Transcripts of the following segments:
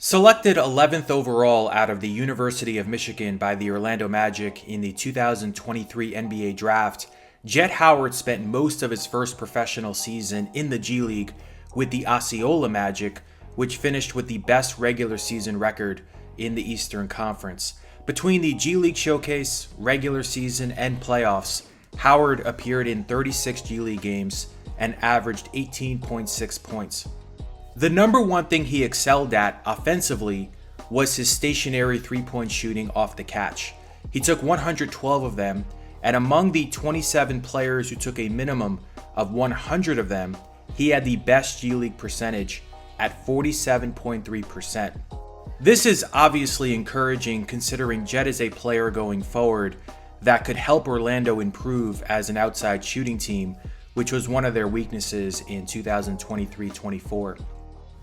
Selected 11th overall out of the University of Michigan by the Orlando Magic in the 2023 NBA Draft, Jett Howard spent most of his first professional season in the G League with the Osceola Magic, which finished with the best regular season record in the Eastern Conference. Between the G League Showcase, regular season, and playoffs, Howard appeared in 36 G League games and averaged 18.6 points. The number one thing he excelled at offensively was his stationary three-point shooting off the catch. He took 112 of them, and among the 27 players who took a minimum of 100 of them, he had the best G League percentage at 47.3%. This is obviously encouraging considering Jett is a player going forward that could help Orlando improve as an outside shooting team, which was one of their weaknesses in 2023-24.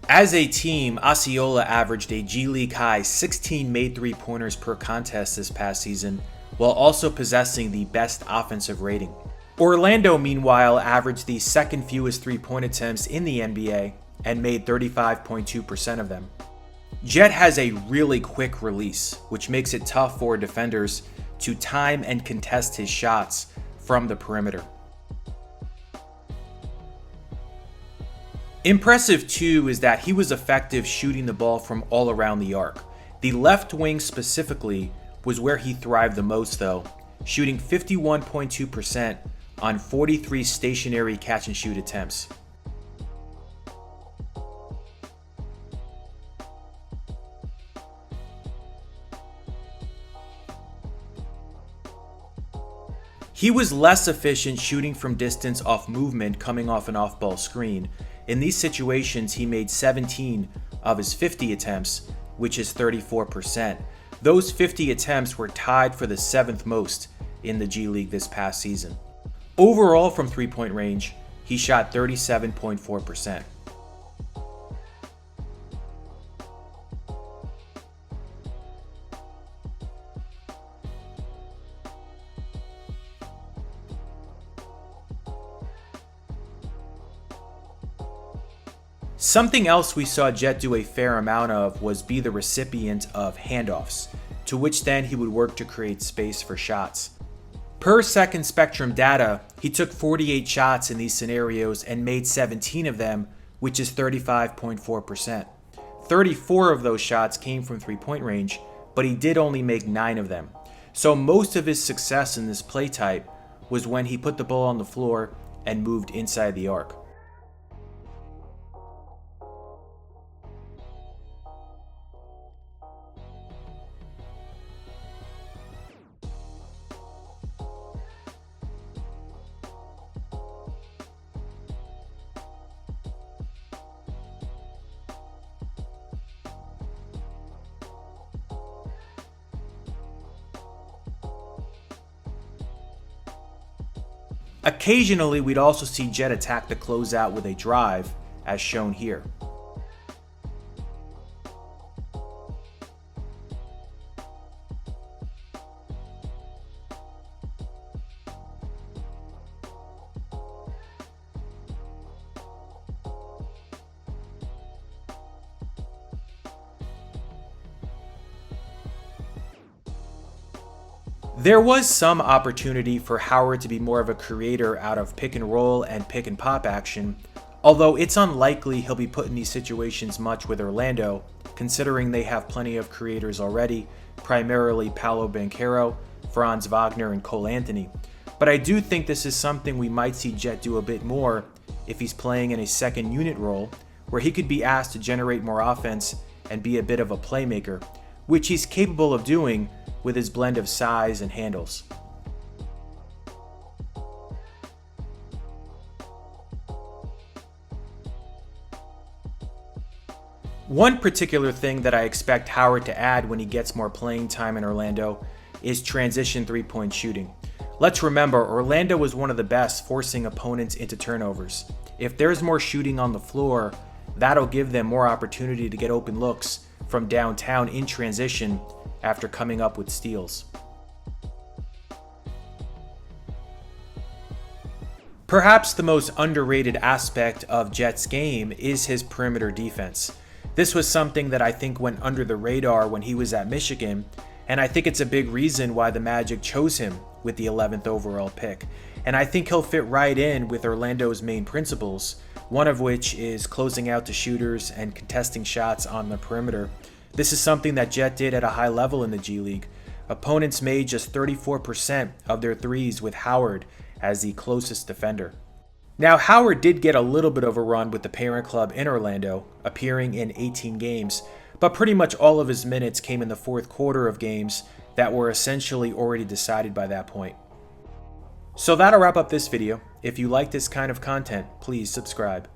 As a team, Osceola averaged a G League high 16 made three-pointers per contest this past season, while also possessing the best offensive rating. Orlando, meanwhile, averaged the second fewest three-point attempts in the NBA and made 35.2% of them. Jett has a really quick release, which makes it tough for defenders to time and contest his shots from the perimeter. Impressive too is that he was effective shooting the ball from all around the arc. The left wing specifically was where he thrived the most though, shooting 51.2% on 43 stationary catch and shoot attempts. He was less efficient shooting from distance off movement coming off an off-ball screen. In these situations, he made 17 of his 50 attempts, which is 34%. Those 50 attempts were tied for the 7th most in the G League this past season. Overall, from three-point range, he shot 37.4%. Something else we saw Jett do a fair amount of was be the recipient of handoffs, to which then he would work to create space for shots. Per Second Spectrum data, he took 48 shots in these scenarios and made 17 of them, which is 35.4%. 34 of those shots came from three-point range, but he did only make 9 of them. So most of his success in this play type was when he put the ball on the floor and moved inside the arc. Occasionally, we'd also see Jett attack the closeout with a drive, as shown here. There was some opportunity for Howard to be more of a creator out of pick and roll and pick and pop action, although it's unlikely he'll be put in these situations much with Orlando, considering they have plenty of creators already, primarily Paolo Banchero, Franz Wagner, and Cole Anthony. But I do think this is something we might see Jett do a bit more if he's playing in a second unit role, where he could be asked to generate more offense and be a bit of a playmaker, which he's capable of doing with his blend of size and handles. One particular thing that I expect Howard to add when he gets more playing time in Orlando is transition three-point shooting. Let's remember, Orlando was one of the best forcing opponents into turnovers. If there's more shooting on the floor, that'll give them more opportunity to get open looks from downtown in transition after coming up with steals. Perhaps the most underrated aspect of Jett's game is his perimeter defense. This was something that I think went under the radar when he was at Michigan, and I think it's a big reason why the Magic chose him with the 11th overall pick. And I think he'll fit right in with Orlando's main principles, one of which is closing out to shooters and contesting shots on the perimeter. This is something that Jett did at a high level in the G League. Opponents made just 34% of their threes with Howard as the closest defender. Now, Howard did get a little bit of a run with the parent club in Orlando, appearing in 18 games, but pretty much all of his minutes came in the fourth quarter of games that were essentially already decided by that point. So that'll wrap up this video. If you like this kind of content, please subscribe.